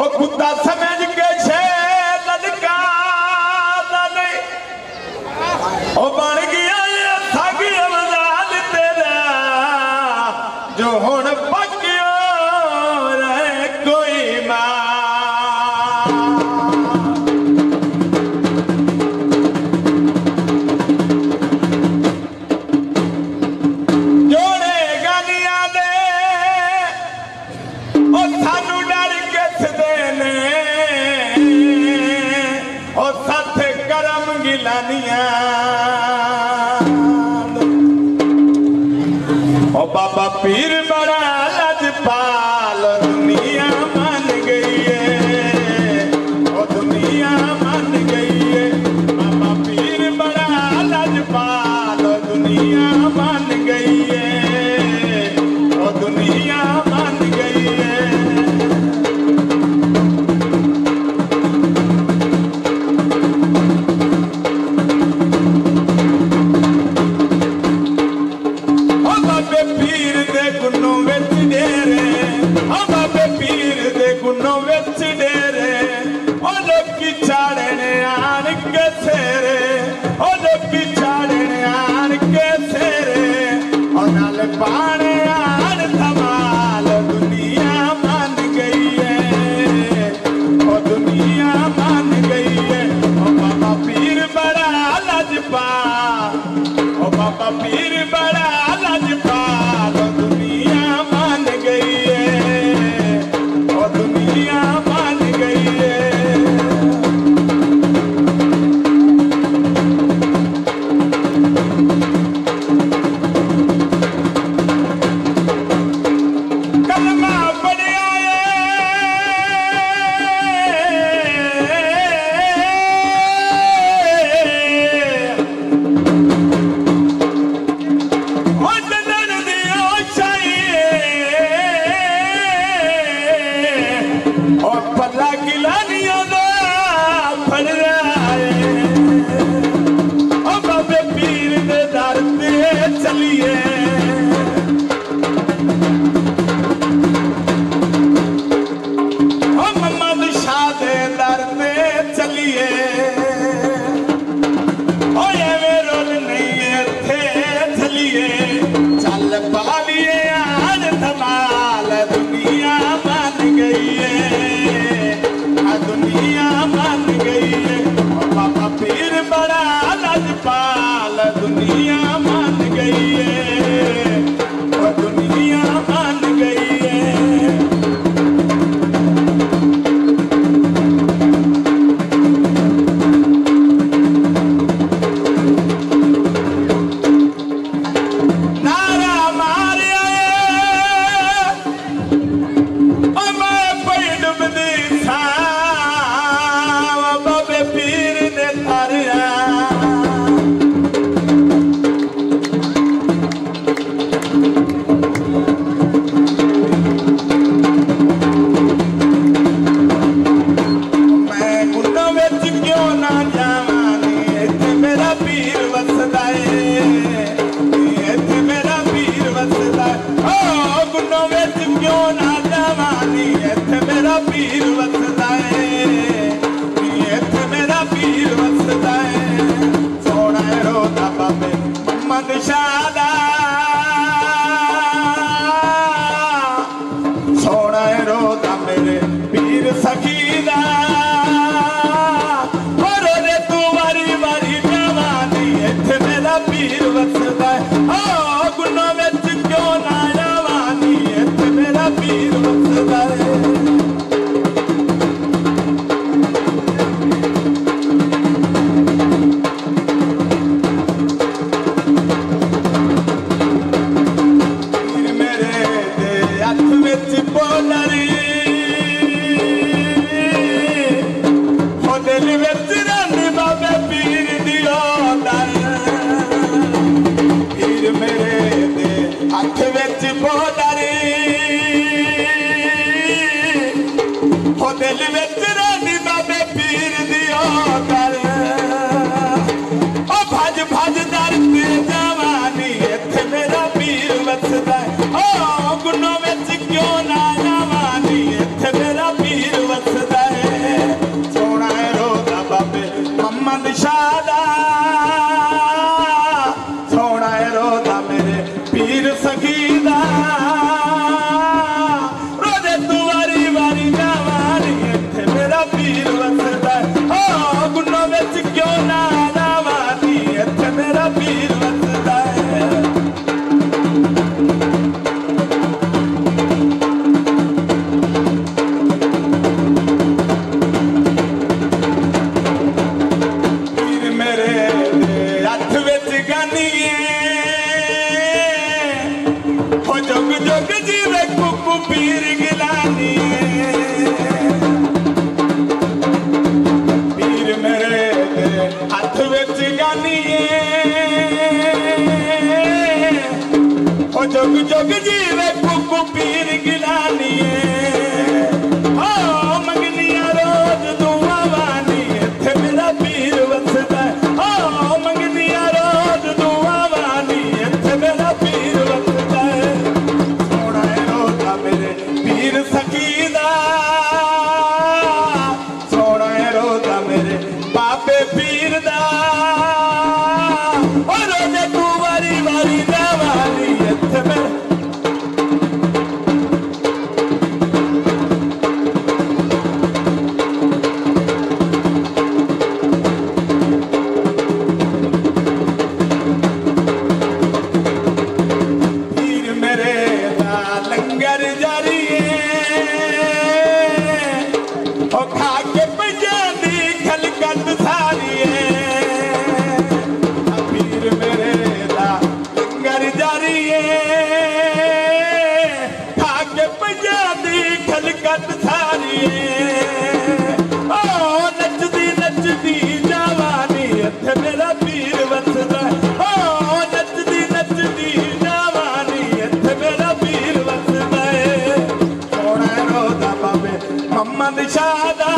ओ कुत्ता समझ के छे लड़का नहीं ओ बन गया ये थग अवजाल तेरा जो हुण पक्कियो रहे कोई मां जोड़े गालियां दे ओ सानू डर किस देने ओ सथ करम गिलानियां ओ बाबा पीर बड़ा लजपाल दुनिया मान गई है ओ दुनिया मान गई है बाबा पीर बड़ा लजपाल दुनिया मान गई है ओ दुनिया मान गई है ओ बाबे पीर दे गुन्नों विच डेरे ओ बाबे पीर दे गुन्नों विच डेरे ओ लोकी चाड़ने आन के सेरे ओ लोकी चाड़ने आन के सेरे ओ नाल पाने आन धमाल दुनिया मान गई है ओ दुनिया मान गई है ओ बाबा पीर बड़ा लजपाल ओ बाबा पीर बड़ा लजपाल दुनिया मान गई है ओ दुनिया मान गई है कलमा पढ़िया ओ जनन दियो चाहिए ओ पल्ला गिलानियों दा फड़ रहा है ओ बाबे पीर दे दर ते चलिए ओ मोहम्मद शाह दे दर ते चलिए ओ एवें रोल नहीं इत्थे चलिए चल पा लिए आन धमाल दुनिया मान गई है आ दुनिया मान गई है ओ बाबा पीर बड़ा लजपाल दुनिया मान गई है ओ दुनिया मान गई है नारा मारिया ओ मैं पई डुबदी था बाबे पीर दे तारिया मैं गुन्नों विच क्यों ना जावां नी इत्थे मेरा पीर वसदा है इत्थे मेरा पीर वसदा है ओ गुन्नों विच क्यों ना जावां नी इत्थे मेरा पीर वसदा है इत्थे मेरा पीर वसदा है सोना रोदा बाबे मोहम्मद शाह दा सोना रोदा मेरे पीर सखी दा और रे तू वारी वारी जवानी इत्थे मेरा पीर वसदा है ओ गुन्नों विच क्यों ना जवानी इत्थे मेरा पीर वसदा है पीर मेरे दे हथ विच बोलरी हो दिल विच रंदी बाबे पीर दियो दर पीर मेरे दे हथ विच बोलरी हो दिल विच रंदी बाबे पीर दियो दर ओ भज भज दर ते जवानी इत्थे मेरा पीर वसदा है ओ गुन्नों विच क्यों ना जवानी इत्थे मेरा पीर वसदा ओ खा के पंजाबी खलकत सारी पीर मेरे दा लंगर जारी खा के पंजाबी खलकत सारी ओ नचदी नचदी जवानी इत्थे मेरा पीर वसदा ओ नचदी नचदी जवानी इत्थे मेरा पीर वसदा सोना रोदा बाबे मोहम्मद शाह दा